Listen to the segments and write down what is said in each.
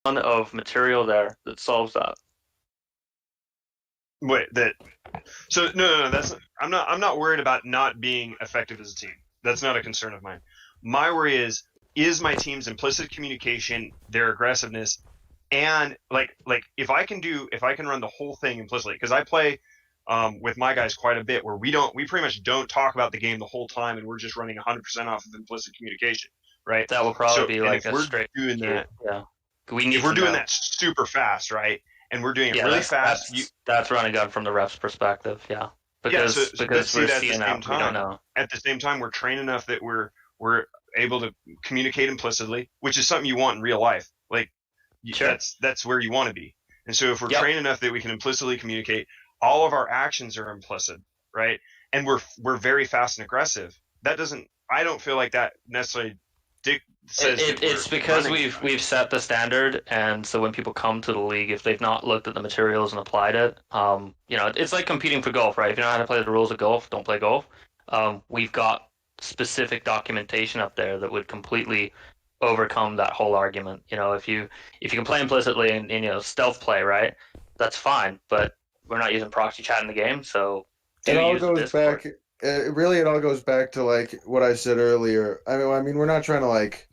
of material there that solves that. Wait, that so no, that's I'm not worried about not being effective as a team. That's not a concern of mine. My worry is my team's implicit communication, their aggressiveness, and like if I can run the whole thing implicitly because I play with my guys quite a bit where we pretty much don't talk about the game the whole time and we're just running 100% off of implicit communication, right? That will probably So be and like a straight doing queue. that Yeah, we if need we're to doing know. that super fast, right? And we're doing it Yeah, really that's fast, that's that's running gun from the ref's perspective. Yeah, yeah. So, but because see we're that seeing that we don't know. at the same time, we're trained enough that we're able to communicate implicitly, which is something you want in real life. Like Sure. that's where you want to be. And so, if we're Yep. trained enough that we can implicitly communicate, all of our actions are implicit, right? And we're very fast and aggressive. That doesn't. I don't feel like that necessarily says that we're It's because running we've set the standard, and so when people come to the league, if they've not looked at the materials and applied it, it's like competing for golf, right? If you know how to play the rules of golf, don't play golf. We've got specific documentation up there that would completely overcome that whole argument. If you can play implicitly and stealth play, right? That's fine, but we're not using proxy chat in the game, so It do all use the goes Discord. back. Really, it all goes back to like what I said earlier. I mean, we're not trying to like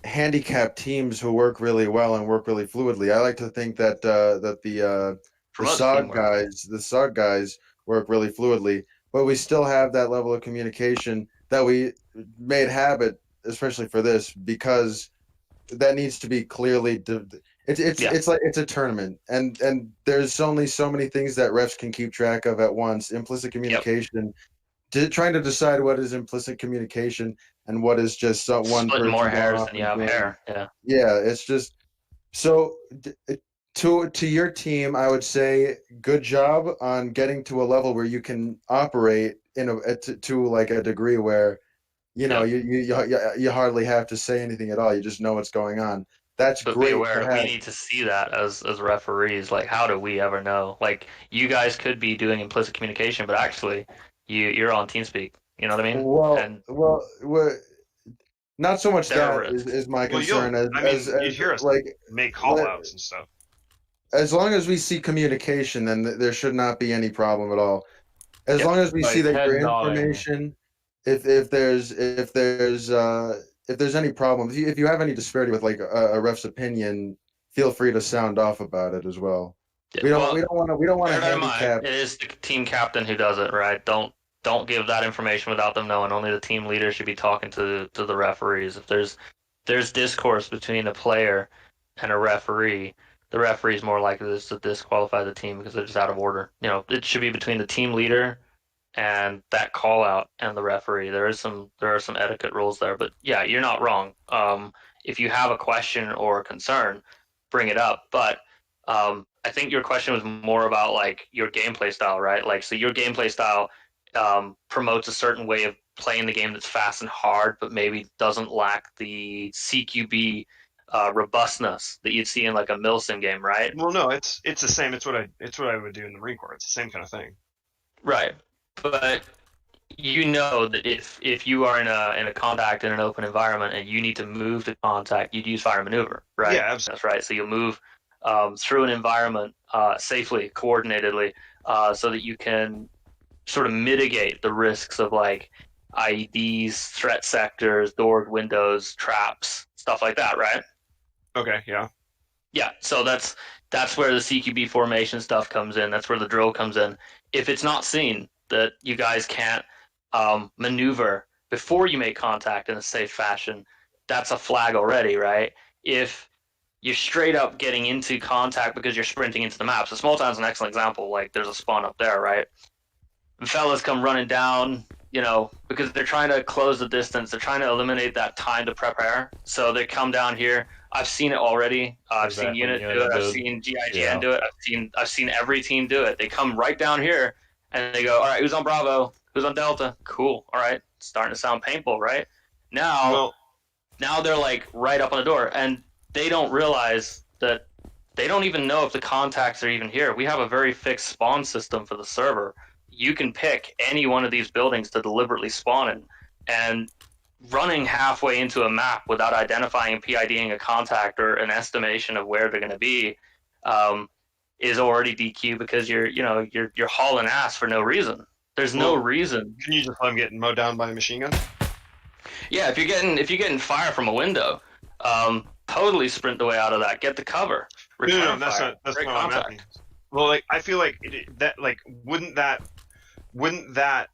handicap teams who work really well and work really fluidly. I like to think that the Promotes teamwork. SOG guys work really fluidly, but we still have that level of communication that we made habit, especially for this, because that needs to be clearly. Yeah, It's like it's a tournament, and there's only so many things that refs can keep track of at once. Implicit yep. communication, trying to decide what is implicit communication and what is just one Splitting more person going hairs off than you and have doing. hair. Yeah. Yeah, it's just so to your team, I would say good job on getting to a level where you can operate to like a degree where Yep. you hardly have to say anything at all. You just know what's going on. That's But be great to aware, we have. need to see that as referees. Like, how do we ever know? Like, you guys could be doing implicit communication, but actually, you're on TeamSpeak. You know what I mean? And Not so much there are that risks. is my well, concern I mean, you'd as hear us like make call let, outs and stuff. as long as we see communication, then there should not be any problem at all. As Yep. long as we see Like that your head nodding. information, if there's any problem, if you have any disparity with like a ref's opinion, feel free to sound off about it as well. Yeah, We don't well, we don't want to we don't want to bear that in mind. handicap. It is the team captain who does it, right? Don't give that information without them knowing. Only the team leader should be talking to the referees. If there's discourse between a player and a referee, the referee is more likely to disqualify the team because they're just out of order. It should be between the team leader and that call out and the referee. There are some etiquette rules there, but yeah, you're not wrong. If you have a question or a concern, bring it up. But I think your question was more about like your gameplay style, right? Like, so your gameplay style promotes a certain way of playing the game that's fast and hard, but maybe doesn't lack the CQB robustness that you'd see in like a Milsim game, right? Well, no, it's the same. It's what I would do in the Marine Corps. It's the same kind of thing. Right. But you know that if you are in a contact in an open environment and you need to move to contact, you'd use fire maneuver, right? Yeah, absolutely. That's right. So you'll move through an environment safely, coordinatedly, so that you can sort of mitigate the risks of like IEDs, threat sectors, doors, windows, traps, stuff like that, right? Okay, yeah. Yeah, so that's where the CQB formation stuff comes in. That's where the drill comes in. If it's not seen that you guys can't maneuver before you make contact in a safe fashion, that's a flag already, right? If you're straight up getting into contact because you're sprinting into the map. So Small Town's an excellent example. Like there's a spawn up there, right? And fellas come running down, because they're trying to close the distance. They're trying to eliminate that time to prepare. So they come down here. I've seen it already. I've seen Exactly. Unit do it. I've seen GIGN Yeah. do it. I've seen every team do it. They come right down here and they go, all right, who's on Bravo? Who's on Delta? Cool. All right, starting to sound painful, right? Now, Well, now they're like right up on the door, and they don't realize that they don't even know if the contacts are even here. We have a very fixed spawn system for the server. You can pick any one of these buildings to deliberately spawn in, and running halfway into a map without identifying and PIDing a contact or an estimation of where they're going to be is already DQ because you're hauling ass for no reason. There's no Well, reason. Can you just let them get mowed down by a machine gun? Yeah, if you're getting fire from a window, totally sprint the way out of that. Get the cover. Return No, that's fire. not Break what I'm contact. asking. Well, like I feel like wouldn't that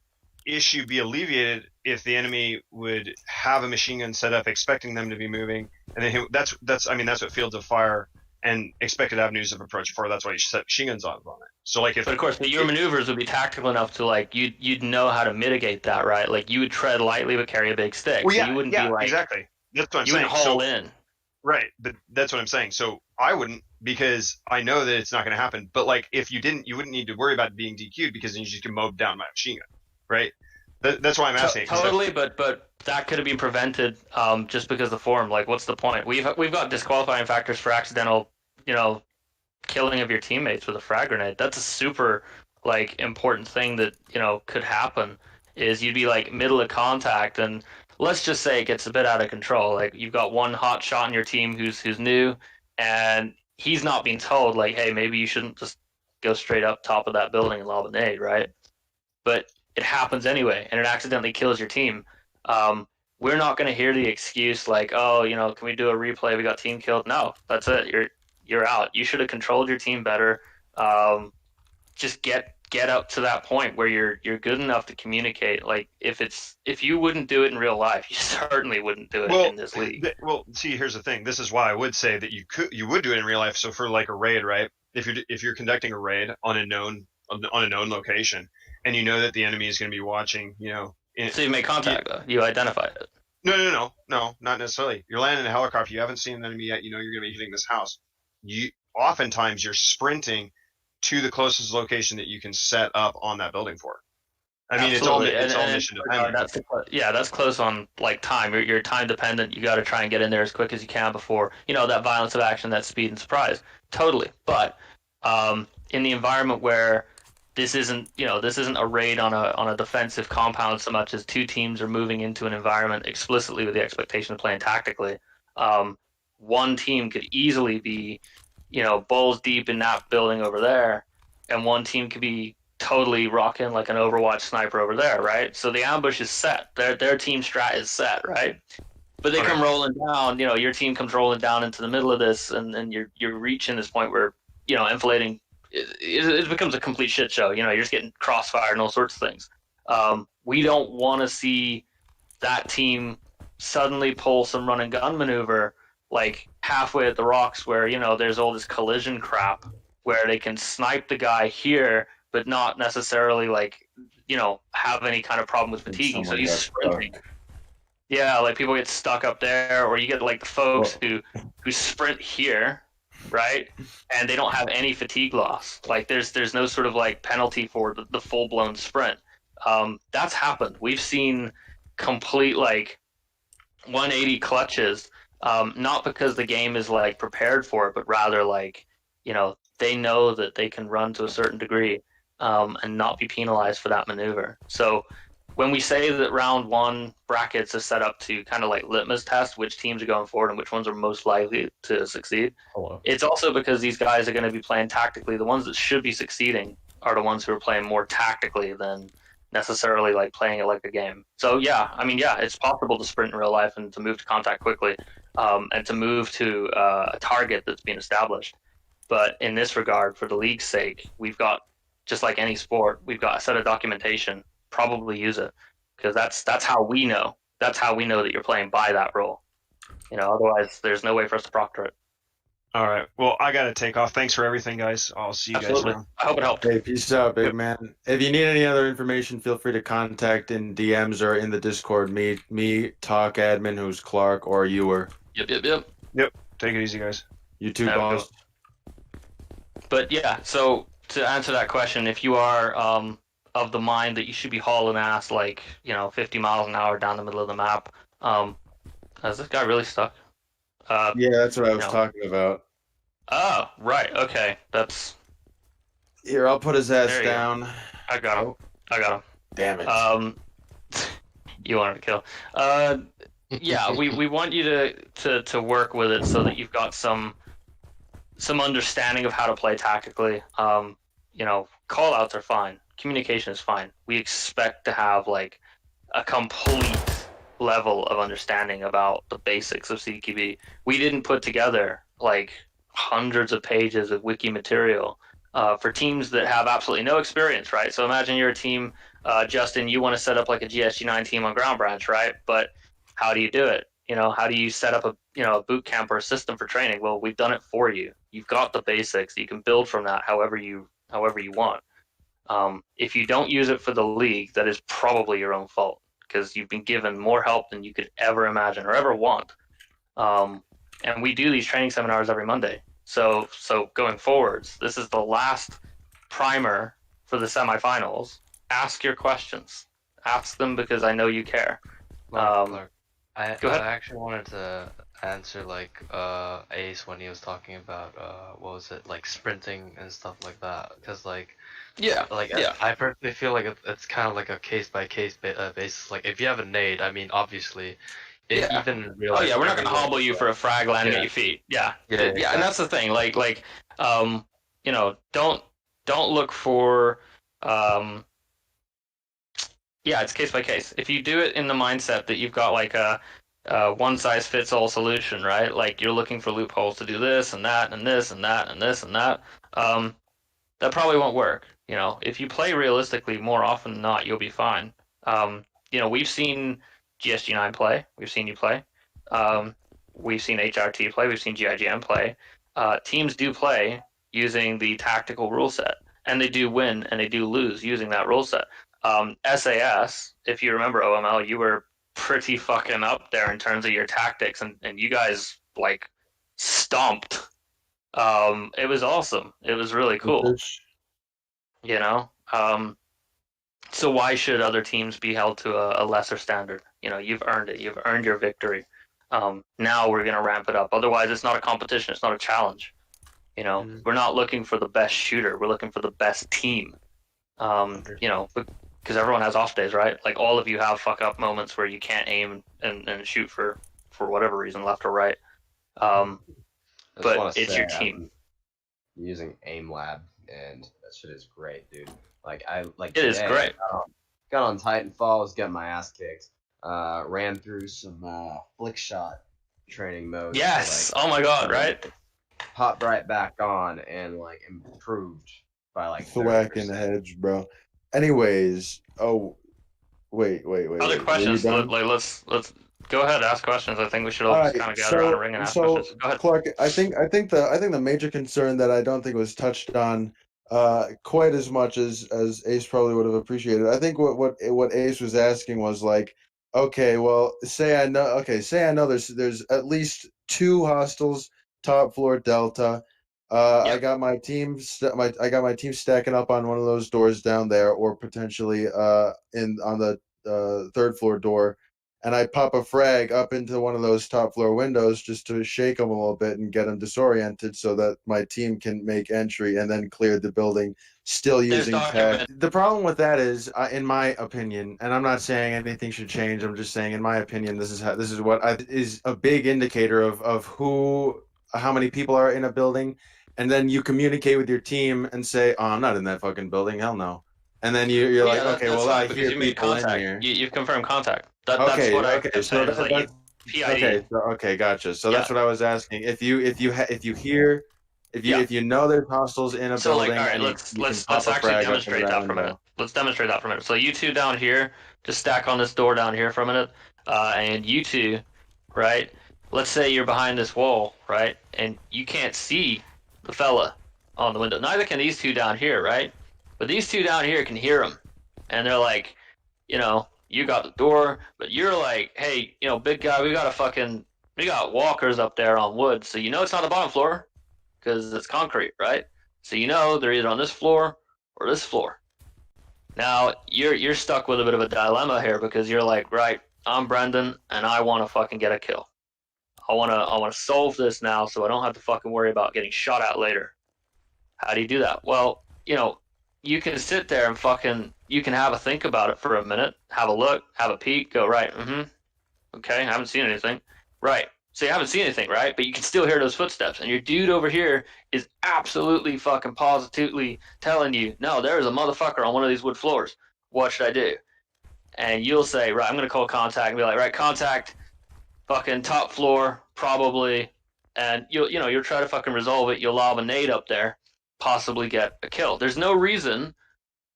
issue be alleviated if the enemy would have a machine gun set up, expecting them to be moving, and then that's what fields of fire and expected avenues of approach for. That's why you set machine guns on it. So like if But of course, your maneuvers would be tactical enough to like you'd know how to mitigate that, right? Like you would tread lightly but carry a big stick. well, So yeah, you wouldn't yeah, be like exactly. That's what I'm you saying. wouldn't haul in. Right, but that's what I'm saying. So I wouldn't, because I know that it's not going to happen. But like if you didn't, you wouldn't need to worry about being DQ'd because then you just get mowed down by a machine gun, right? That's why I'm asking. Totally, but that could have been prevented just because of the form. Like, what's the point? We've got disqualifying factors for accidental, killing of your teammates with a frag grenade. That's a super like important thing that could happen. Is you'd be like middle of contact, and let's just say it gets a bit out of control. Like you've got one hot shot in your team who's new, and he's not being told like, hey, maybe you shouldn't just go straight up top of that building and lob a nade, right? But it happens anyway, and it accidentally kills your team. We're not going to hear the excuse like, oh, can we do a replay? We got team killed. No, that's it. You're out. You should have controlled your team better. Just get up to that point where you're good enough to communicate. Like if you wouldn't do it in real life, you certainly wouldn't do it in this league. Well, see, here's the thing. This is why I would say that you would do it in real life. So for like a raid, right? If you're conducting a raid on a known location, and you know that the enemy is going to be watching, so you make contact, though. You identified it. No, not necessarily. You're landing in a helicopter. You haven't seen an enemy yet. You know you're going to be hitting this house. Oftentimes you're sprinting to the closest location that you can set up on that building for. I mean, Absolutely. it's all mission dependent. That's close on like time. You're time dependent. You got to try and get in there as quick as you can before that violence of action, that speed and surprise. Totally. But in the environment where this isn't a raid on a defensive compound so much as two teams are moving into an environment explicitly with the expectation of playing tactically. One team could easily be, balls deep in that building over there, and one team could be totally rocking like an Overwatch sniper over there, right? So the ambush is set. Their team strat is set, right? But they come rolling down. Your team comes rolling down into the middle of this, and you're reaching this point where enfilading. It becomes a complete shit show. You're just getting crossfired and all sorts of things. We don't want to see that team suddenly pull some run and gun maneuver like halfway at the rocks where, there's all this collision crap where they can snipe the guy here, but not necessarily like, have any kind of problem with fatiguing. So he's sprinting. Yeah, like people get stuck up there, or you get like the folks who sprint here, right? And they don't have any fatigue loss. Like there's no sort of like penalty for the full blown sprint. That's happened. We've seen complete like 180 clutches, not because the game is like prepared for it, but rather like they know that they can run to a certain degree and not be penalized for that maneuver. So when we say that round one brackets is set up to kind of like litmus test which teams are going forward and which ones are most likely to succeed, it's also because these guys are going to be playing tactically. The ones that should be succeeding are the ones who are playing more tactically than necessarily like playing it like a game. So yeah, it's possible to sprint in real life and to move to contact quickly and to move to a target that's been established. But in this regard, for the league's sake, we've got, just like any sport, we've got a set of documentation. Probably use it, because that's how we know. That's how we know that you're playing by that rule. Otherwise, there's no way for us to proctor it. All right. Well, I got to take off. Thanks for everything, guys. I'll see you guys around. I hope it helped. Hey, peace out, big man. If you need any other information, feel free to contact in DMs or in the Discord me, TOC admin, who's Clark, or Ewer. Yep. Take it easy, guys. You too, boss. But yeah, so to answer that question, if you are of the mind that you should be hauling ass like 50 miles an hour down the middle of the map, is this guy really stuck? Yeah, that's what I was talking about. Oh, right. Okay, that's here. I'll put his ass down. I got him. Damn it. You want to kill. Yeah, we want you to work with it so that you've got some understanding of how to play tactically. Call outs are fine. Communication is fine. We expect to have like a complete level of understanding about the basics of CQB. We didn't put together like hundreds of pages of wiki material for teams that have absolutely no experience, right? So imagine you're a team, Justin, you want to set up like a GSG9 team on Ground Branch, right? But how do you do it? How do you set up a boot camp or a system for training? Well, we've done it for you. You've got the basics. You can build from that however you want. If you don't use it for the league, that is probably your own fault because you've been given more help than you could ever imagine or ever want. And we do these training seminars every Monday. So going forwards, this is the last primer for the semifinals. Ask your questions. Ask them because I know you care. Clark, Go ahead. I actually wanted to answer like Ace when he was talking about what was it, like sprinting and stuff like that, because Yeah. I personally feel like it's kind of like a case by case basis. Like if you have a nade, I mean obviously Yeah. even in real Oh life, yeah, we're not gonna everyone- hobble you for a frag landing Yeah. at your feet. Yeah. Yeah, And exactly. that's the thing. Don't look for yeah, it's case by case. If you do it in the mindset that you've got like a one size fits all solution, right? Like you're looking for loopholes to do this and that and this and that and this and that, that probably won't work. If you play realistically more often than not, you'll be fine. We've seen GSG9 play. We've seen you play. We've seen HRT play. We've seen GIGM play. Teams do play using the tactical rule set, and they do win and they do lose using that rule set. SAS, if you remember OML, you were pretty fucking up there in terms of your tactics, and you guys like stomped. It was awesome. It was really cool. So why should other teams be held to a lesser standard? You've earned it. You've earned your victory. Now we're gonna ramp it up. Otherwise, it's not a competition. It's not a challenge. We're not looking for the best shooter. We're looking for the best team. Because everyone has off days, right? Like all of you have fuck up moments where you can't aim and shoot for whatever reason, left or right. I just But wanna it's say your team. I'm using AimLab, and that shit is great, dude. It It is great. Got on Titanfall, was getting my ass kicked. Ran through some flick shot training mode. Yes. Oh my god. Right. Popped right back on and improved by Thwack in the 30%. hedge, bro. Anyways, wait. Other questions? Let's go ahead. Ask questions. I think we should all just kind of gather around a ring and ask questions. Go ahead. Clark, I think the major concern that I don't think was touched on quite as much as Ace probably would have appreciated. I think what Ace was asking was like, okay, well, say I know there's at least 2 hostels top floor Delta. I Yep. got my team stacking up on one of those doors down there, or potentially on the 3rd floor door, and I pop a frag up into one of those top floor windows just to shake them a little bit and get them disoriented so that my team can make entry and then clear the building, still using tech. The problem with that is, in my opinion, and I'm not saying anything should change. I'm just saying, in my opinion, this is a big indicator of how many people are in a building, and then you communicate with your team and say, "Oh, I'm not in that fucking building. Hell no." And then you're like, "Okay, well, I hear you made people in contact. here." You've confirmed contact. That's Okay, what I okay, kept so saying. Is like PID. okay, gotcha. So that's what I was asking. If you know there's hostels in a So building, all right, and let's actually demonstrate that for a minute. Let's demonstrate that for a minute. So you two down here, just stack on this door down here for a minute, and you two, right? Let's say you're behind this wall, right, and you can't see the fella on the window. Neither can these two down here, right? But these two down here can hear him, and they're like, you got the door, but you're like, hey, big guy, we got walkers up there on wood, so it's not the bottom floor because it's concrete, right? So they're either on this floor or this floor. Now you're stuck with a bit of a dilemma here because you're like, right, I'm Brendan and I want to fucking get a kill. I want to solve this now so I don't have to fucking worry about getting shot at later. How do you do that? Well, you can sit there and fucking you can have a think about it for a minute, have a look, have a peek, go, right, okay, I haven't seen anything. Right. So you haven't seen anything, right? But you can still hear those footsteps. And your dude over here is absolutely fucking positively telling you, no, there is a motherfucker on one of these wood floors. What should I do? And you'll say, right, I'm going to call contact and be like, right, contact, fucking top floor, probably. And you'll try to fucking resolve it. You'll lob a nade up there, possibly get a kill. There's no reason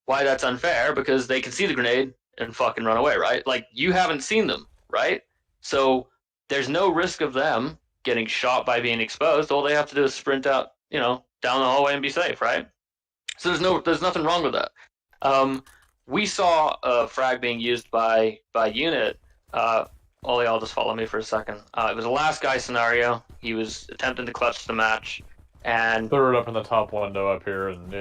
why that's unfair because they can see the grenade and fucking run away, right? Like, you haven't seen them, right? So there's no risk of them getting shot by being exposed. All they have to do is sprint out, down the hallway and be safe, right? So there's nothing wrong with that. We saw a frag being used by unit. Ollie, I'll just follow me for a second. It was a last guy scenario. He was attempting to clutch the match, and threw it up in the top window up here, and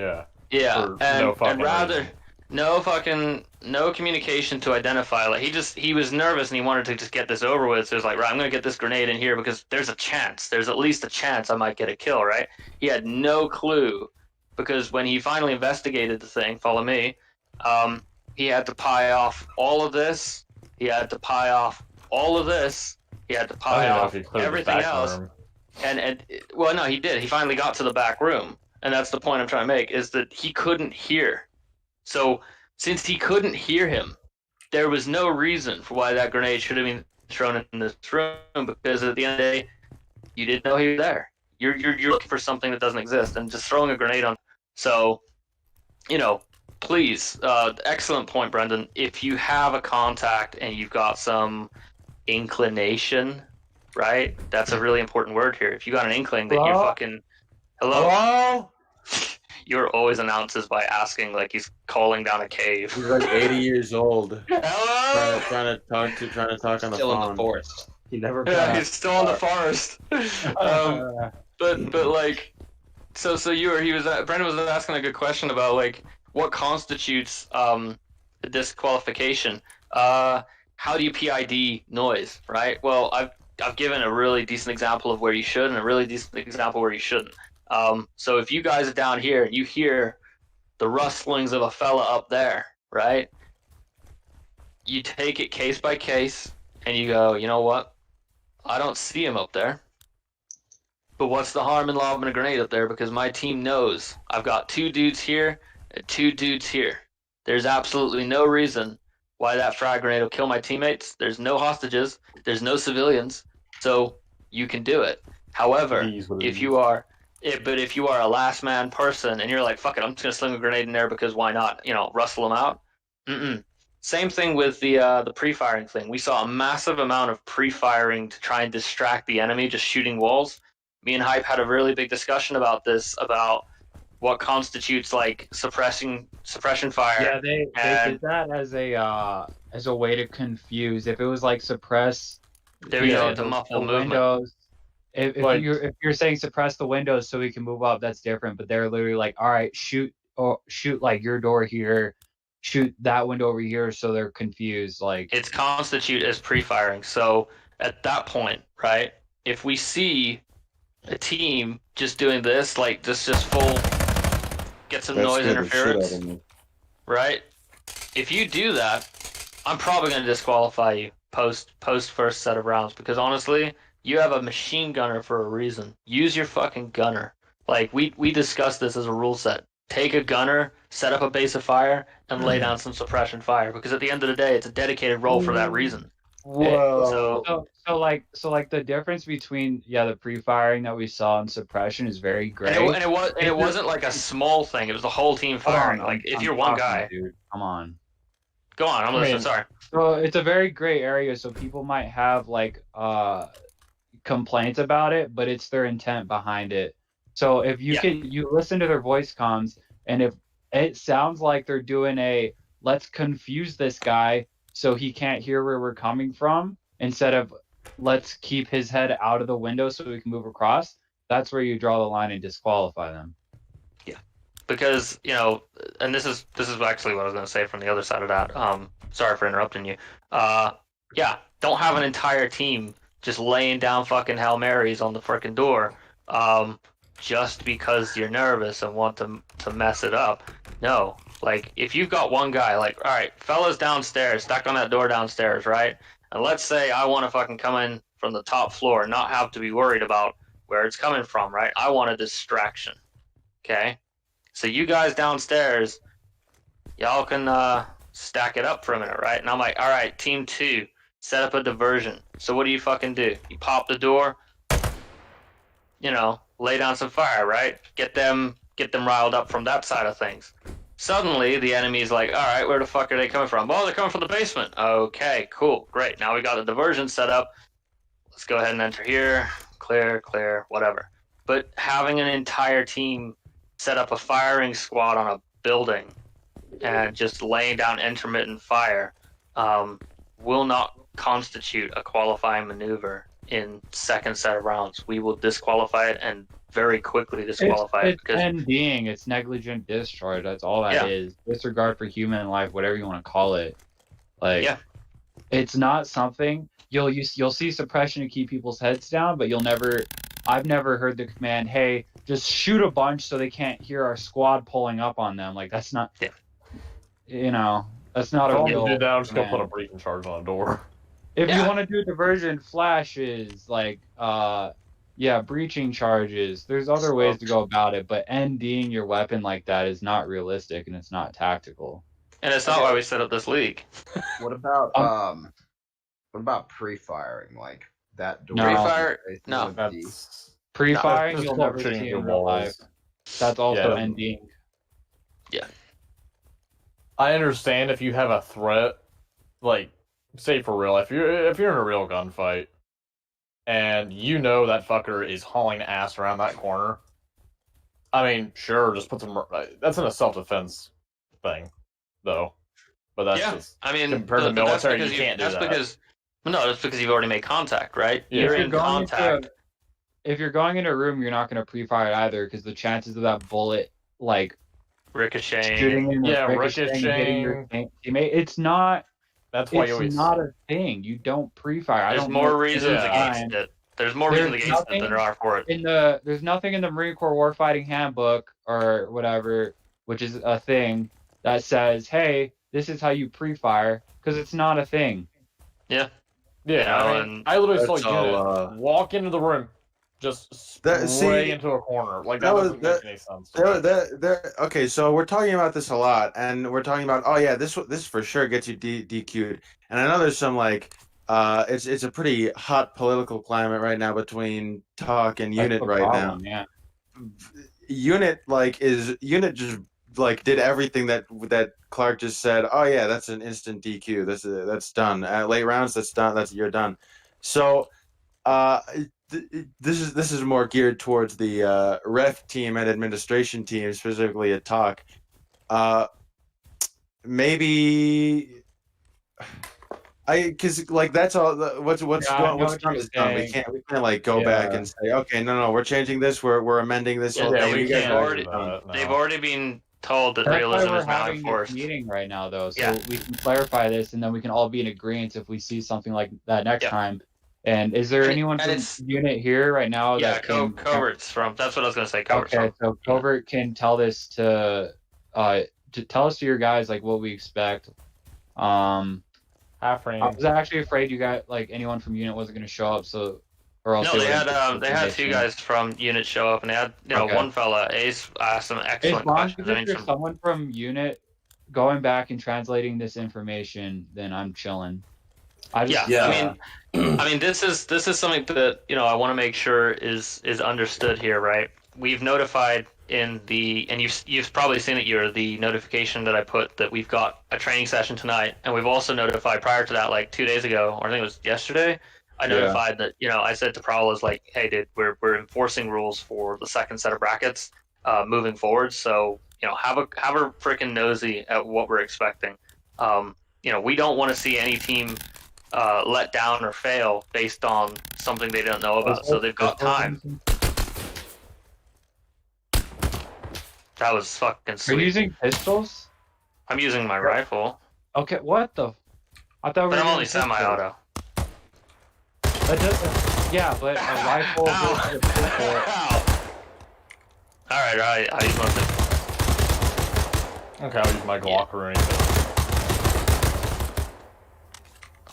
yeah, and rather no communication to identify. Like he was nervous and he wanted to just get this over with. So he was like, right, I'm gonna get this grenade in here because there's at least a chance I might get a kill, right? He had no clue because when he finally investigated the thing, follow me, he had to pie off all of this. He had to pie off all of this. He had to pie off everything else. And well, no, he did. He finally got to the back room. And that's the point I'm trying to make, is that he couldn't hear. So since he couldn't hear him, there was no reason for why that grenade should have been thrown in this room, because at the end of the day, you didn't know he was there. You're looking for something that doesn't exist, and just throwing a grenade on. So, please, excellent point, Brendan. If you have a contact and you've got some inclination, right? That's a really important word here. If you got an inkling that you're fucking... Hello? You're always announces by asking like he's calling down a cave. He's like 80 years old. Hello? Trying to talk on the Still phone. in the forest. He never. Yeah, he's still in the forest. But like, so Brendan was asking a good question about like what constitutes disqualification. How do you PID noise, right? Well, I've given a really decent example of where you should and a really decent example where you shouldn't. So if you guys are down here and you hear the rustlings of a fella up there, right? You take it case by case and you go, you know what? I don't see him up there. But what's the harm in lobbing a grenade up there? Because my team knows I've got 2 dudes here and 2 dudes here. There's absolutely no reason why that frag grenade will kill my teammates. There's no hostages. There's no civilians. So you can do it. However, if you are a last man person and you're like, fuck it, I'm just gonna sling a grenade in there because why not? Rustle them out. Same thing with the pre-firing thing. We saw a massive amount of pre-firing to try and distract the enemy, just shooting walls. Me and Hype had a really big discussion about this, about what constitutes like suppression fire. Yeah, they did that as a way to confuse. If it was like suppress, to muffle the movement. windows. If you're saying suppress the windows so we can move up, that's different. But they're literally like, all right, shoot like your door here, shoot that window over here, so they're confused. Like it's constitute as pre-firing. So at that point, right? If we see a team just doing this, like just full, get some noise interference, right? If you do that, I'm probably going to disqualify you post first set of rounds, because honestly, you have a machine gunner for a reason. Use your fucking gunner. Like we discussed this as a rule set. Take a gunner, set up a base of fire, and lay down some suppression fire, because at the end of the day, it's a dedicated role for that reason. Whoa. So like the difference between the pre-firing that we saw and suppression is very great. And it wasn't like a small thing. It was the whole team firing. If you're one guy, dude, come on. Go on. I'm listening. Sorry. So it's a very gray area. So people might have like complaints about it, but it's their intent behind it. So if you listen to their voice comms, and if it sounds like they're doing a let's confuse this guy so he can't hear where we're coming from, instead of let's keep his head out of the window so we can move across, that's where you draw the line and disqualify them. Yeah, because and this is actually what I was going to say from the other side of that. Sorry for interrupting you. Don't have an entire team just laying down fucking Hail Marys on the frickin' door, just because you're nervous and want to mess it up. No, Like, if you've got one guy, like, all right, fellas downstairs, stuck on that door downstairs, right? And let's say I want to fucking come in from the top floor and not have to be worried about where it's coming from, right? I want a distraction. Okay? So you guys downstairs, y'all can stack it up for a minute, right? And I'm like, all right, team 2, set up a diversion. So what do you fucking do? You pop the door, you know, lay down some fire, right? Get them riled up from that side of things. Suddenly, the enemy's like, all right, where the fuck are they coming from? Oh, they're coming from the basement. Okay, cool, great. Now we got the diversion set up. Let's go ahead and enter here. Clear, whatever. But having an entire team set up a firing squad on a building and just laying down intermittent fire will not constitute a qualifying maneuver in second set of rounds. We will disqualify it and very quickly disqualify it. Because it's negligent discharge. That's all that is. Disregard for human life, whatever you want to call it. Like, it's not something you'll see suppression to keep people's heads down, but I've never heard the command, hey, just shoot a bunch so they can't hear our squad pulling up on them. Like, that's not, you know, that's not a real do that, I'm just gonna command. put a breaching charge on a door. If you want to do diversion flashes, like, breaching charges, there's other ways to go about it, but NDing your weapon like that is not realistic and it's not tactical. And it's not why we set up this league. What about pre-firing? Like that door? No. Pre-fire? No. That's Pre-firing, just you'll called never shooting see through in real life. walls. That's also Yeah. NDing. I understand if you have a threat, like, say for real, if you're in a real gunfight, and you know that fucker is hauling ass around that corner. I mean, sure, just put some. That's in a self-defense thing, though. But that's just. I mean, compared to military, you can't do that. That's because you've already made contact, right? Yeah. You're If in contact. If you're going into a room, you're not going to pre-fire either, because the chances of that bullet, like, Ricocheting. shooting in hitting your teammate, it's not. That's why you always. It's not a thing. You don't pre-fire. There's more reasons against it. There's more reasons against it than there are for it. There's nothing in the Marine Corps Warfighting Handbook or whatever, which is a thing, that says, hey, this is how you pre-fire, because it's not a thing. Yeah. Yeah, You know, I mean, and I literally saw that's you all, walk into the room, just spray into a corner. Like, that doesn't make any sense. Okay, so we're talking about this a lot, and we're talking about, oh yeah, this for sure gets you DQ'd. And I know there's some, like, it's a pretty hot political climate right now between TOC and Unit right now. Yeah. Unit just like did everything that Clark just said. Oh yeah, that's an instant DQ. That's done. At late rounds, that's done. You're done. So, this is more geared towards the ref team and administration team, specifically at TOC. Maybe because like that's all. What's done is done. We can't like go back and say, okay, no, we're changing this. We're amending this. Yeah, they've already been told that That's realism why is we're not having enforced. this meeting right now, though, so we can clarify this, and then we can all be in agreement if we see something like that next time. And is there anyone from Unit here right now? Yeah, that can, Covert's from. That's what I was gonna say. Covert's okay, from. so Covert can tell this to tell us to your guys like what we expect. Half range. I was actually afraid you got like anyone from Unit wasn't going to show up, so or else No, they had two guys from Unit show up, and they had one fella, Ace, asked some excellent questions. If there's someone from Unit going back and translating this information, then I'm chilling. I mean, this is something that I want to make sure is understood here, right? We've notified in the, and you've probably seen it, the notification that I put that we've got a training session tonight, and we've also notified prior to that, like 2 days ago, or I think it was yesterday, I notified that, I said to Prowlers, like, hey, dude, we're enforcing rules for the second set of brackets moving forward, so, have a freaking nosy at what we're expecting. We don't want to see any team let down or fail based on something they don't know about, so they've got time. That was fucking sweet. Are you using pistols? I'm using my rifle. Okay, what the? I thought we were. But I'm only semi-auto. That doesn't. Yeah, but a rifle versus a pistol. All right, I use my pistol. Okay, I'll use my Glock or anything.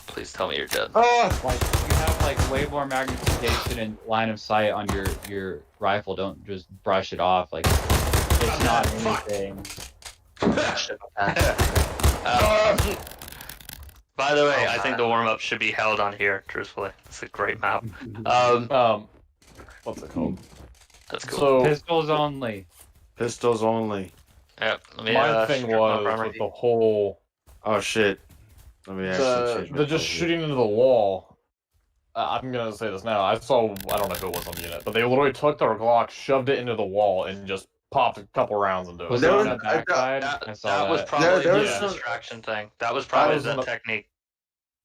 Please tell me you're dead. Oh, Like you have like way more magnification and line of sight on your rifle. Don't just brush it off. Like it's not anything. By the way, I think the warm-up should be held on here, truthfully. It's a great map. What's it called? That's cool. So Pistols only. pistols only. Yep. Let me, my thing strip my was armor. with the whole Oh shit. Let me actually change my the just color. shooting into the wall. I'm gonna say this now. I don't know who it was on the unit, but they literally took their Glock, shoved it into the wall, and just popped a couple rounds into it. Was There it was- on the backside? I saw That was that. probably There the was some- distraction thing. That was probably was the in the- technique.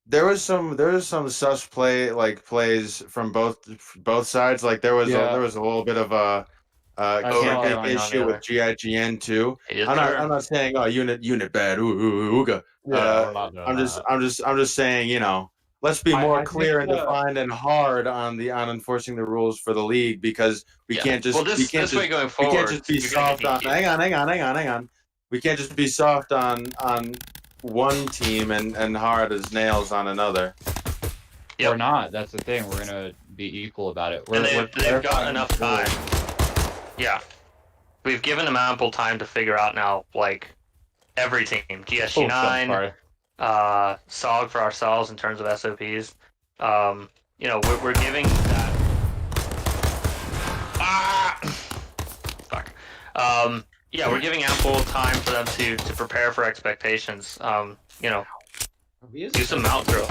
There was some sus plays from both sides. Like there was Yeah. a little bit of a saw camping it on the issue other. with GIGN too. Yes, I'm sir. not saying unit bad. Ooga. Yeah, we're not doing I'm just saying, you know, let's be I more think clear and the- defined and hard on enforcing the rules for the league, because we Yeah. can't just Well, this way going we forward, can't just be you're gonna soft get on. DQ'd. Hang on. We can't just be soft on one team and hard as nails on another. Yep. We're not. That's the thing. We're gonna be equal about it. And they've got clarifying enough the rules. time. Yeah. We've given them ample time to figure out now, like, every team. Oh, shit, GSG9, sorry. SOG for ourselves in terms of SOPs. You know, we're giving that. Fuck. Yeah, we're giving ample time for them to prepare for expectations. You know, do some mount drill.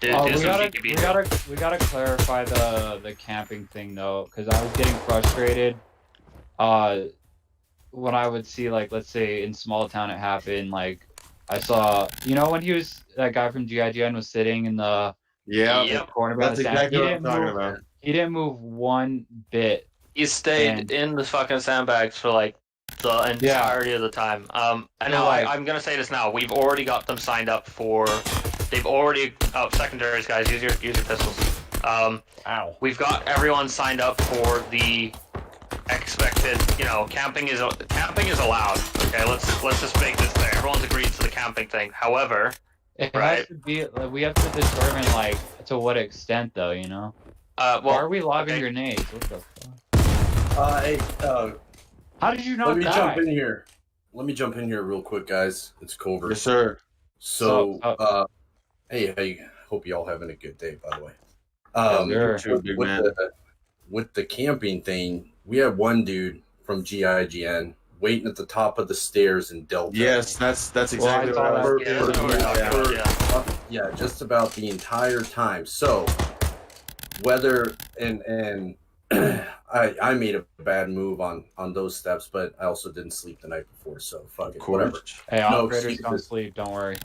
Do We some gotta, GKB drill. we gotta clarify the camping thing though, because I was getting frustrated. When I would see, like, let's say in small town it happened, like I saw, you know, when that guy from GIGN was sitting in the Yeah, Yep. corner by that's the stand, exactly what I'm talking about. he didn't move one bit. He stayed And- in the fucking sandbags for like the entirety of the time. And now like- I'm gonna say this now. We've already got them signed up for. They've already secondaries, guys. Use your pistols. Ow. We've got everyone signed up for the expected. You know, camping is allowed. Okay, let's just make this clear. Everyone's agreed to the camping thing. However, It Right. has to be. Like, we have to determine, like, to what extent though. You know. Why are well, we lobbing okay. grenades? What the fuck? Hey, How did you not let me die? jump in here. Let me jump in here real quick, guys. It's Covert. Yes, sir. So, Sup, hey, hope y'all having a good day, by the way. Sure. You too, big with man. with the camping thing, we had one dude from GIGN waiting at the top of the stairs in Delta. Yes, that's exactly I saw what that. I was. yeah, that's what we're talking about. Yeah. Yeah, just about the entire time. So whether and I made a bad move on those steps, but I also didn't sleep the night before, so fuck it, whatever. Hey, No operators, don't excuses. sleep. Don't worry.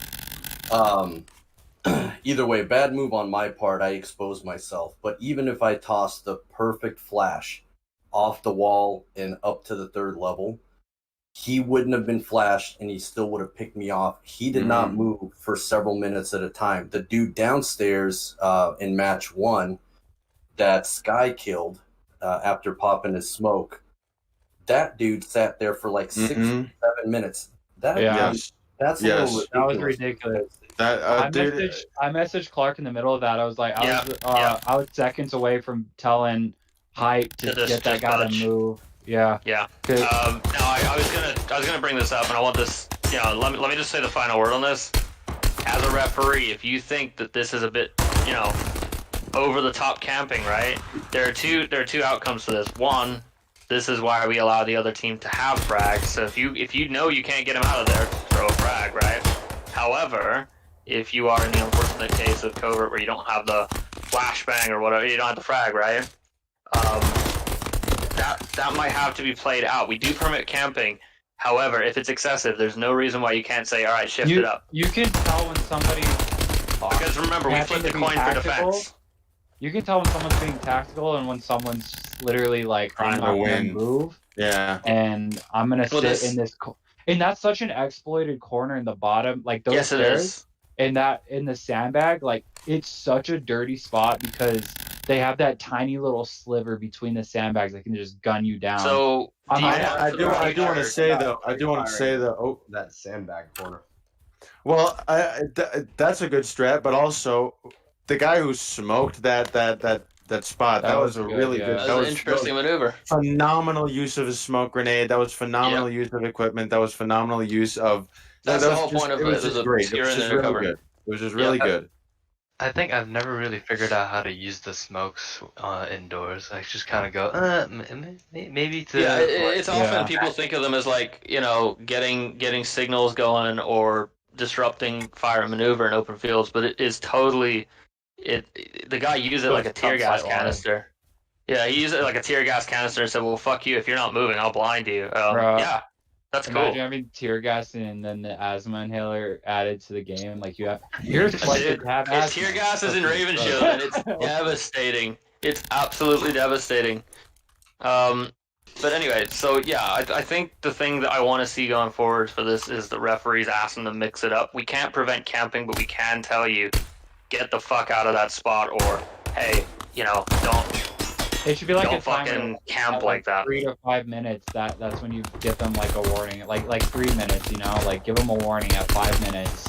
Either way, bad move on my part. I exposed myself, but even if I tossed the perfect flash off the wall and up to the third level, he wouldn't have been flashed and he still would have picked me off. He did not move for several minutes at a time. The dude downstairs in match 1 that Sky killed after popping his smoke, that dude sat there for like 6 Mhm. 7 minutes. That Yeah. Yes. that's Yes. a little That was ridiculous. ridiculous. That I messaged Clark in the middle of that. I was like, I was seconds away from telling Hype to To get that guy budge. to move. Yeah. Yeah. 'Cause- Now I was gonna bring this up, and I want this. You know, let me just say the final word on this. As a referee, if you think that this is a bit, you know, over the top camping, right? There are two outcomes to this. One, this is why we allow the other team to have frags. So if you know you can't get them out of there, throw a frag, right? However, if you are in the unfortunate case of Covert where you don't have the flashbang or whatever, you don't have the frag, right? That might have to be played out. We do permit camping. However, if it's excessive, there's no reason why you can't say, all right, shift it up. You can tell when somebody. Because remember, we Camping flip the to be coin for tactical. defense. You can tell when someone's being tactical and when someone's literally like, Trying I'm to not gonna win. move Yeah. and I'm gonna Well, sit this- in this. And that's such an exploited corner in the bottom, like those Yes, it stairs. is. And that in the sandbag, like it's such a dirty spot because they have that tiny little sliver between the sandbags that can just gun you down. So I'm not- I do want to say though. Oh, That sandbag corner. well, that's a good strat, but also the guy who smoked that spot. That was a good, really yeah. good. That was an interesting maneuver. Phenomenal use of a smoke grenade. That was phenomenal use of equipment. That was phenomenal use of. That's that the was whole just- point of it. it. Was There's just a great. It obscure was and just then really recover. good. It was just really good. I think I've never really figured out how to use the smokes indoors. I just kind of go, maybe to. Yeah, it's often Yeah. people think of them as like, getting signals going or disrupting fire and maneuver in open fields, but it is totally the guy used it like a tear gas canister. Yeah, he used it like a tear gas canister and said, "Well, fuck you. If you're not moving, I'll blind you." Bruh. Yeah, that's Imagine cool. having tear gas and then the asthma inhaler added to the game. Like you're selected to have If asthma. tear gas is in Raven Shield, and it's devastating. It's absolutely devastating. But anyway, so yeah, I think the thing that I want to see going forward for this is the referees asking them to mix it up. We can't prevent camping, but we can tell you, get the fuck out of that spot, or hey, don't It should be like don't a timer fucking camp at, like that. 3 to 5 minutes. That's when you give them like a warning. Like 3 minutes, like give them a warning at 5 minutes.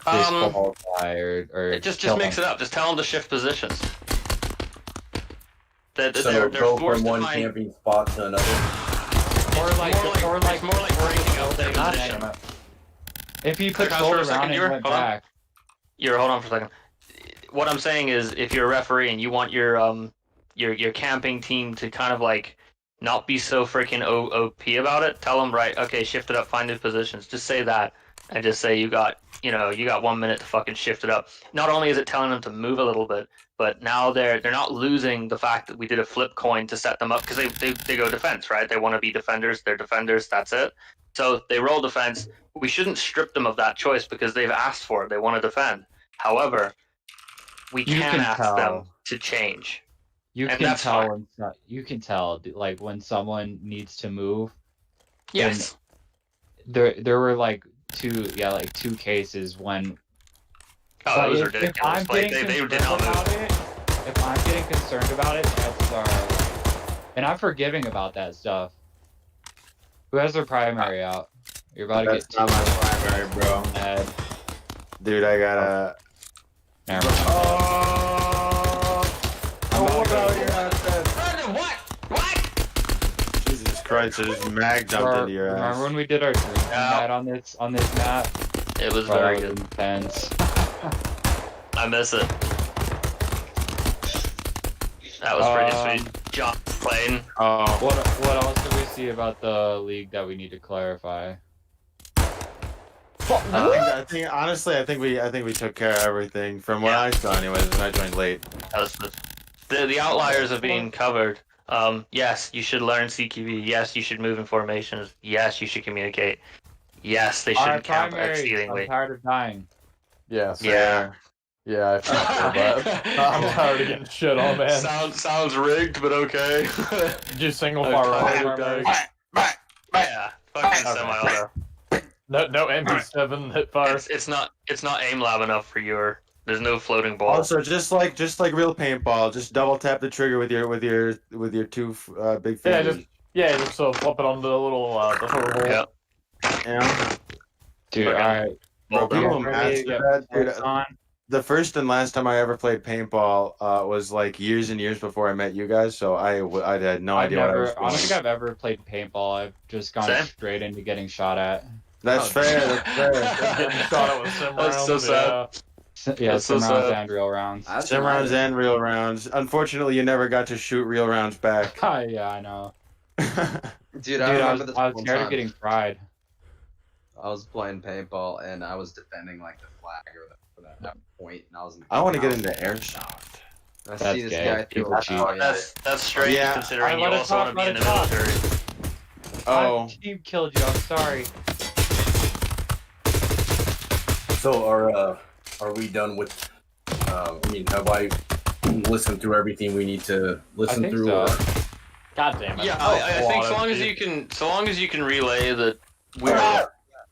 Disqualify or Just kill mix them. it up. Just tell them to shift positions. That So they're go forced from to one find. camping spot to another. Or like it's more like breaking out their position. If you Click on patrolled for a second around here. and went Hold on. back. Hold on for a second. What I'm saying is, if you're a referee and you want your camping team to kind of like not be so freaking OP about it, tell them, right, okay, shift it up, find new positions. Just say that, and just say you got 1 minute to fucking shift it up. Not only is it telling them to move a little bit, but now they're not losing the fact that we did a flip coin to set them up, because they go defense, right? They want to be defenders. They're defenders. That's it. So they roll defense. We shouldn't strip them of that choice because they've asked for it. They want to defend. However, we You can can ask tell. them to change. You And can that's tell. fine. You can tell, like when someone needs to move. Yes. There were like two cases when. Oh, that was If ridiculous. I'm Like, getting they did concerned not about move. it, if I'm getting concerned about it, and I'm forgiving about that stuff. Who has their primary out? You're about to That's get not my primary, bro. Ed. Dude, I gotta. Never mind. What about you're not dead? What? Jesus Christ! I just mag jumped into your Remember ass. when we did our drinking night on this map? It was Bro, very that was good. intense. I miss it. That was pretty sweet. John playing. Oh, What else did we see about the league that we need to clarify? I think honestly, I think we took care of everything from what I saw, anyways. When I joined late. That was the outliers are being covered. Yes, you should learn CQB. Yes, you should move in formations. Yes, you should communicate. Yes, they shouldn't camp I'm exceedingly. tired of dying. Yeah. So, Yeah. Yeah, I feel bad. I'm tired of getting shit on, man. Sounds rigged, but okay. Just single I'm fire tired all of day. Yeah, fucking semi-auto. No MP7 hit fire. It's not aim lab enough for your. There's no floating ball. Also, just like real paintball, just double tap the trigger with your two big Yeah, fingers. just so flip it on the little the hole. Yeah. Yeah. Dude, Okay. alright. Bro, people Ready to master get that, dude. focused on? The first and last time I ever played paintball was like years and years before I met you guys, so I had no idea what I was I don't doing. think I've ever played paintball. I've just gone Same. straight into getting shot at. That's fair. That's fair. Getting shot at with sim That's rounds. so sad. Yeah, That's so some rounds sad. and real rounds. Sim rounds and real rounds. Unfortunately, you never got to shoot real rounds back. Yeah, I know. Dude, Dude, I I remember was this one scared time. of getting fried. I was playing paintball and I was defending like the flag or that point, and I was. I want to get into airsoft. I That's see this gay. guy People throw a cheat. shot. That's strange Yeah. considering you Let it also want to talk, be in the let it talk. military. Oh, My team killed you. I'm sorry. So are we done with? I mean, have I listened through everything we need to listen think through? so. Or- God damn it. Yeah, I think so long as you can relay that we're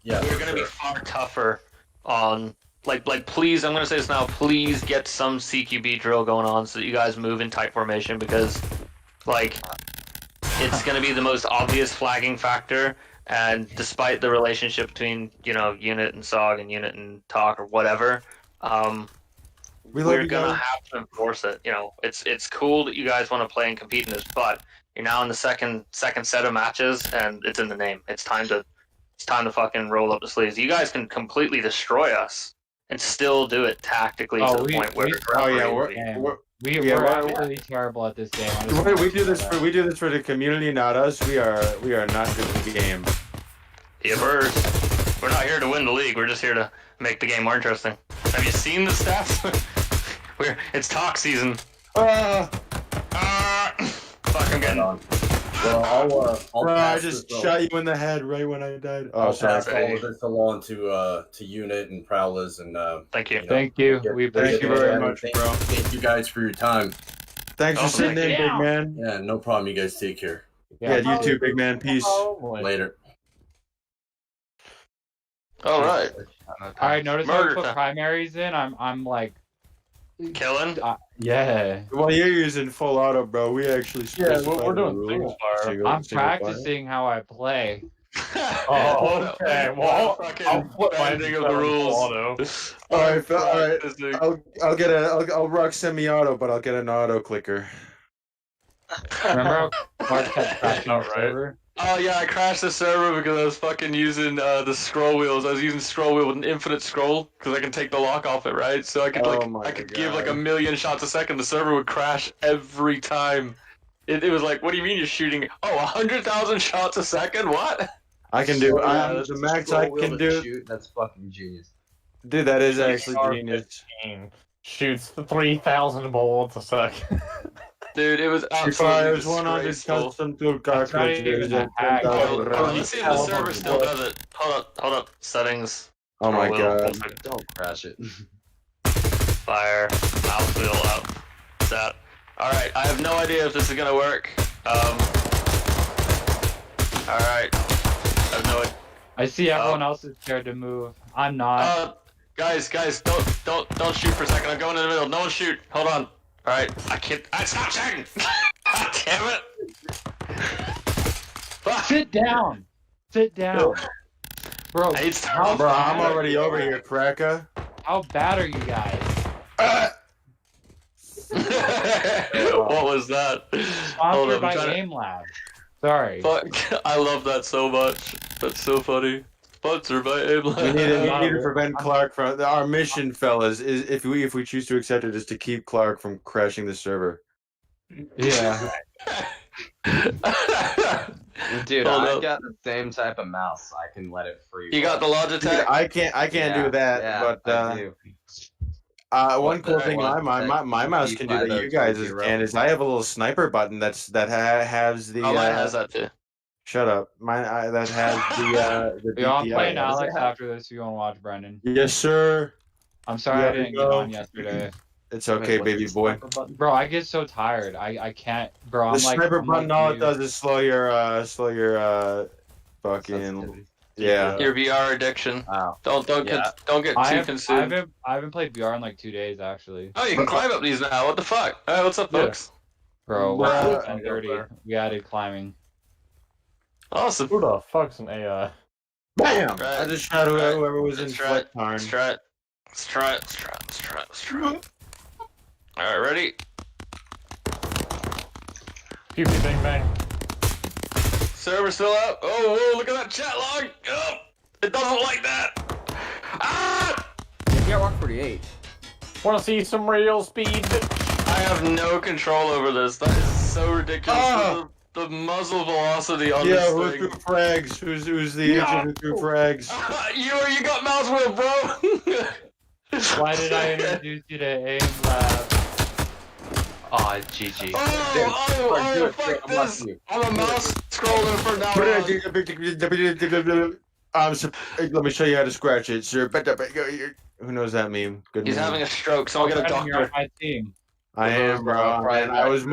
Yeah, going to be far tougher on like please, I'm gonna say this now. Please get some CQB drill going on so that you guys move in tight formation because, like, it's gonna be the most obvious flagging factor. And despite the relationship between unit and SOG and unit and TOC or whatever, we're gonna have to enforce it. It's cool that you guys want to play and compete in this, but you're now in the second set of matches, and it's in the name. It's time to fucking roll up the sleeves. You guys can completely destroy us and still do it tactically to the point where. We're absolutely terrible at this game. We do this for the community, not us. We are not good at the game. Yeah, we're not here to win the league. We're just here to make the game more interesting. Have you seen the stats? It's TOC season. Fuck, I'm getting on. Well, I just shot you in the head right when I died. I'll pass all of this along to Unit and Prowlers and thank you. Thank you. We appreciate you very much, bro. Thank you guys for your time. Thanks for sitting in, big man. Yeah, no problem. You guys take care. Yeah, you too, big man. Peace. Later. All right. Notice I put primaries in. I'm like killing. Yeah. Well, you're using full auto, bro. We actually. Yeah, we're doing single fire. I'm practicing how I play. Oh, okay. Well, I'll flip my ending of the rules. Auto. All right. I'll rock semi-auto, but I'll get an auto clicker. Remember how Clark kept crashing the server? Oh yeah, I crashed the server because I was fucking using the scroll wheels. I was using scroll wheel with an infinite scroll because I can take the lock off it, right? So I could give like 1,000,000 shots a second. The server would crash every time. It was like, what do you mean you're shooting? 100,000 shots a second? What? I can do the max I can do. Shoot. That's fucking genius. Dude, that is actually genius. Shoots 3,000 bullets a second. Dude, it was absolutely fires 100 custom tool cartridges. Let's see if the server still does it. Hold up. Settings. Oh my god. Don't crash it. Fire. Mouse wheel up. Set. Alright, I have no idea if this is gonna work. Alright. I have no idea. I see everyone else is scared to move. I'm not. Guys, don't shoot for a second. I'm going in the middle. No one shoot. Hold on. Alright, I can't. Stop shooting! God damn it! Sit down! Bro, I'm already over here, cracker. How bad are you guys? What was that? Sponsored by Game Lab. Sorry. Fuck, I love that so much. That's so funny. Sponsored by Game Lab. We need to prevent Clark from our mission, fellas. Is if we choose to accept it, is to keep Clark from crashing the server. Yeah. Dude, I've got the same type of mouse. I can let it free. You got the Logitech? Dude, I can't do that. Yeah, but I do. One cool thing my mouse can do that you guys can is I have a little sniper button that has the. Mine has that too. Shut up. That has the Yeah, I'm playing Alex after this if you want to watch Brendan. Yes, sir. I'm sorry I didn't get on yesterday. It's okay, baby boy. Bro, I get so tired. I can't. Bro, the sniper button, all it does is slow your fucking yeah. Your VR addiction. Wow. Don't get too consumed. I haven't played VR in like 2 days actually. Oh, you can climb up these now. What the fuck? All right, what's up, folks? Bro, we're at 10:30. We added climbing. Awesome. Who the fuck's an AI? Bam! Right. I just shot whoever was in flight time. Let's try it. Alright, ready? Pew pew bang bang. Server still up. Oh, look at that chat log. Oh, it doesn't like that. Ah! You got 148. Wanna see some real speed? I have no control over this. That is so ridiculous. The muzzle velocity on this thing. Yeah, who threw frags? Who's the agent who threw frags? You got mouse wheel, bro! Why did I introduce you to Aim Lab? Aw, GG. Oh, fuck this! I'm a mouse scroller for now on. Let me show you how to scratch it, sir. Who knows that meme? Good He's meme. having a stroke, so I'll get a doctor. You're on my team. I am, bro. Man, I was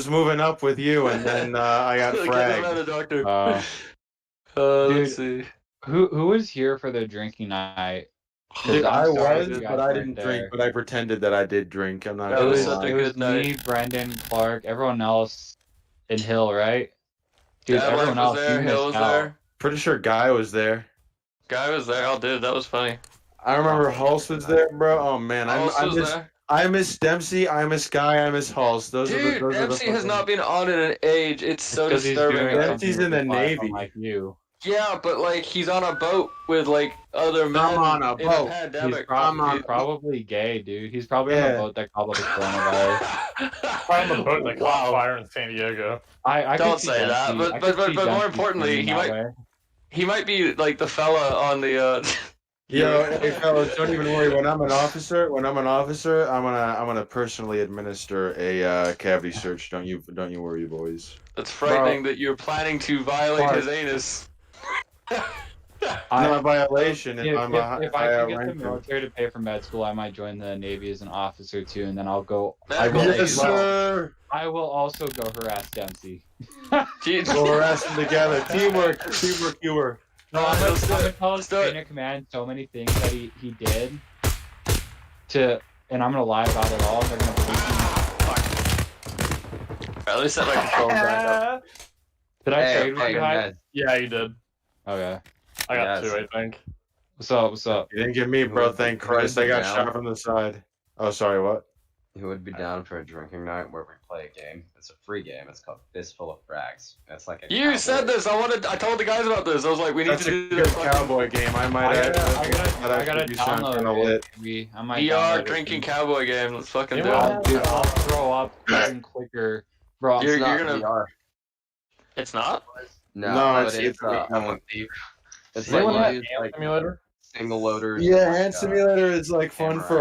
moving up with you, and then I got fragged. Doctor. Dude, Let's see. Who was here for the drinking night? Dude, I I'm sorry was, you but guys I weren't didn't there. drink. But I pretended that I did drink. I'm not That It gonna was was, such lie. a it was good night. me, Brendan, Clark, everyone else, and Hill, right? Dude, Dad Life everyone was else, there. you Hill missed was out. there. Pretty sure Guy was there. Guy was there. Oh, dude, that was funny. I remember Hulse was there, bro. Oh man, Hulse I was miss there. I miss Dempsey. I miss Guy. I miss Hulse. Dude, Those are the Dempsey has fucking. not been on in an age. It's so Because he's disturbing. doing something Dempsey's with in the his life, Navy. unlike you. Yeah, but like he's on a boat with like other men on a in boat. a pandemic. He's probably gay, dude. He's probably on Yeah. a boat that called up his coronavirus. On the boat that caught Wow. fire in San Diego. I Don't could see say that, Dempsey- but- I could but see more Dempsey importantly, swimming he that might- way. He might be like the fella on the. Yo, hey fellas, don't even worry. When I'm an officer, I'm gonna personally administer a cavity search. Don't you worry, boys. It's frightening that you're planning to violate Mark. his anus. Not a violation. If, I'm if I higher can get the ranking. military to pay for med school, I might join the Navy as an officer too, and then I'll go. That will, Yes, sir. I will also go harass Dempsey. Jeez. We'll harass them together. Teamwork. Viewer. No, No, I'm let's do gonna it. tell his Let's do it. chain of command so many things that he did and I'm gonna lie about it all. And they're gonna believe me. At least set my controls back up. Did I trade with you, Hyde? guys, Yeah, you did. Okay. I got Yes. 2, I think. What's up? What's up? You didn't get me, bro. Thank Christ. I got Down. shot from the side. Oh, sorry. What? who would be down for a drinking night where we play a game? It's a free game. It's called Fistful of Frags. It's like a You cowboy- said this. I told the guys about this. I was like, we need That's to a do good this fucking cowboy game. I might I add. gotta You sound download kinda it. lit. Maybe. I might VR download it. drinking cowboy game. Let's fucking do Yeah. it. Dude, I'll throw up even quicker, bro. You're- It's not gonna- VR. It's not. No, No, but it's- it's Does like anyone you have use Hand like Simulator? single loaders. Yeah, and, Hand Simulator is like fun camera. for